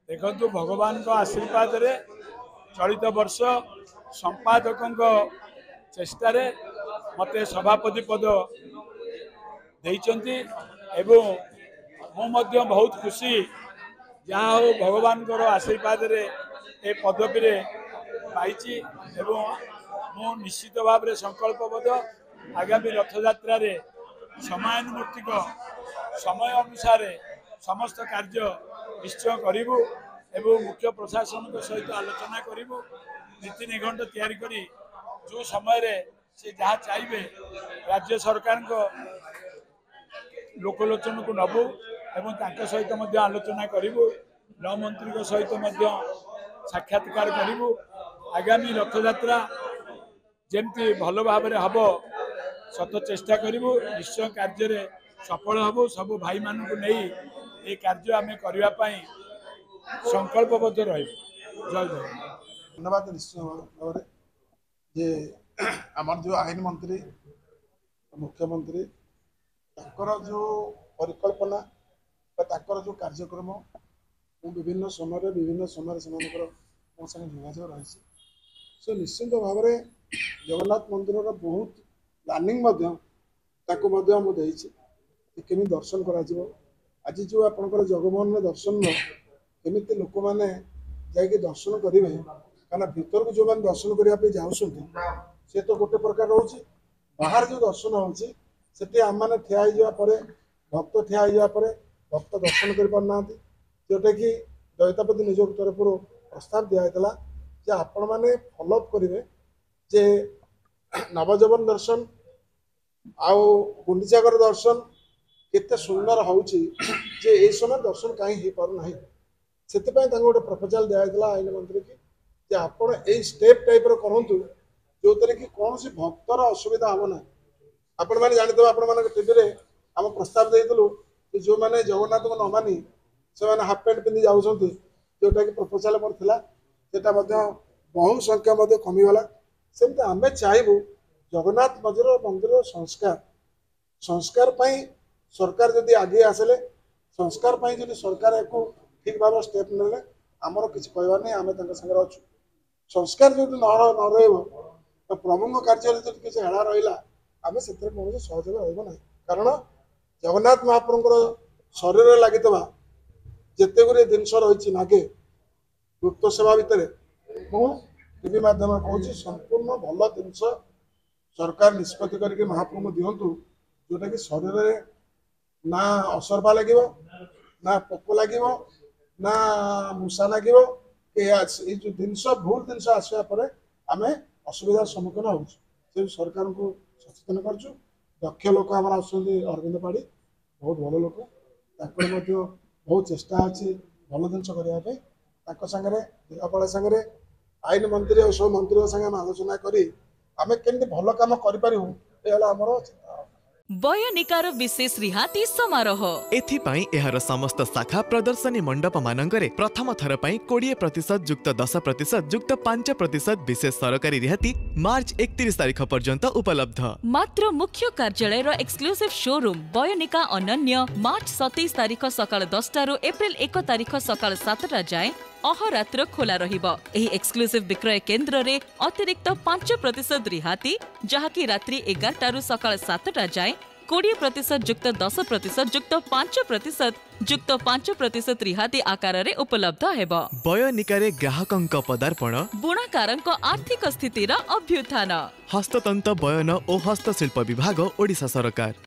देखु भगवान को आशीर्वाद रे चलित वर्ष संपादक चेष्टार मते सभापति पद देइचंती एवं मु बहुत खुशी जहाँ हो भगवान आशीर्वाद रे ए पदवी रे पाइची एवं मु निश्चित भाव में संकल्पबद्ध आगामी रथ यात्रा रे समयानुवर्तिक समय अनुसार समस्त कार्य निश्चय करूँ एवं मुख्य प्रशासन सहित आलोचना करूँ नीति निघंट तैयारी करी जो समय रे से जहाँ चाहिए राज्य सरकार को लोकलोचन को नबू एवं तांका सहित मध्य आलोचना करूँ गृह मंत्री सहित मध्य साक्षात्कार करूँ आगामी रथ यात्रा जमती भल भाव में हम सत चेष्टा करूँ निश्चय कार्य रे सफल हबु सब भाई मान को नहीं ये कार्य आम करने संकल्पबद्ध रही जय जय धन्यवाद निश्चय भाव जे आमर जो आईन मंत्री मुख्यमंत्री जो परिकल्पना जो कार्यक्रम विभिन्न समय से मो संगे जोगाजोग रही से निश्चित भाव में जगन्नाथ मंदिर बहुत प्लानिंग केमी दर्शन करा आज जो आपंकर जगमोहन दर्शन केमी लोक मैंने जाकि दर्शन करेंगे कहीं भीतर को जो मैंने दर्शन करने जाऊँ सी तो गोटे प्रकार रोचे बाहर जो दर्शन होती आम मैंने ठिया भक्त ठिया भक्त दर्शन कर पारना जोटा कि दयितापति निजोग तरफ प्रस्ताव दिखाला जे आपण मैंने फॉलोअप करेंगे जे नवजवन दर्शन आउ गुंडीचागर दर्शन केते सुंदर होउची जे ए समय दर्शन कहीं हो पारना से गोटे प्रपोजाल दिखाला आईन मंत्री की जे आपण ए स्टेप टाइप करतु जो कि कौन सी भक्तर असुविधा हम ना आपण मैंने जानते आपण मान टीवी आम प्रस्ताव देलु कि जो मैंने जगन्नाथ को न मानी से मैंने हाफ पैंट पिंधि जाऊँ जोटा कि प्रपोजाल मोर थिला सेटा बहु संख्या कमीगला सेमती आम चाहबू जगन्नाथ मंदिर संस्कार सरकार जदि आगे आसले संस्कार जदि सरकार एक ठीक भाव स्टेप ने आमर किसी कहबार नहीं आम सागर अच्छु संस्कार जो न तो प्रभु कार्य किसी हेला रहा आम से कौन सहयोग रहा कारण जगन्नाथ महाप्रभुर शरीर लगी जिते गुरी जिनस रही नागे गुप्त सेवा भितर टीवी माध्यम कहूँ संपूर्ण भल जिनस सरकार निष्पत्ति करके महाप्रभु दिंतु जोटा कि शरीर में ना असरपा लगे ना पोक लगे ना मूषा लगे जो जिनस भूल जिनस आसवा आम असुविधार सम्मुखीन हो सरकार को सचेतन कर दक्ष लोक आम अरविंद पाढ़ी बहुत भल लोक बहुत चेष्टा अच्छी भल जिन करने सागर जिलापाल सागर आईन मंत्री और सब मंत्री संगे आलोचना करी आम केमती भल कम कर बयनिकार विशेष रिहाती समारोह एथिपाई एहार समस्त शाखा प्रदर्शनी मंडप मानंकरे प्रथम थर पई 20% युक्त 10% युक्त 5% विशेष सरकारी रिहाती मार्च 31 तारिख पर्यंत उपलब्ध। मात्र मुख्य कार्यालय रो एक्सक्लूसिव शोरूम बयनिका अनन्य मार्च 27 तारिख सकाळ 10 रु एप्रिल 1 तारिख सकाळ 7 जाए अहरात्र खोला रहिबो। एही एक्सक्लूसिव विक्रय केंद्र रे अतिरिक्त 5% रिहाती जहाकी रात्रि 11 रु सकाळ 7 जाए 20% युक्त 10% युक्त 5% युक्त 5% रिहाती आकार रे उपलब्ध हेबो। बयनिकारे ग्राहकंक पदार्पण बुणाकारंक आर्थिक स्थितिर अभ्युत्थान हस्ततंत बयन और हस्तशिल्प विभाग ओडिशा सरकार।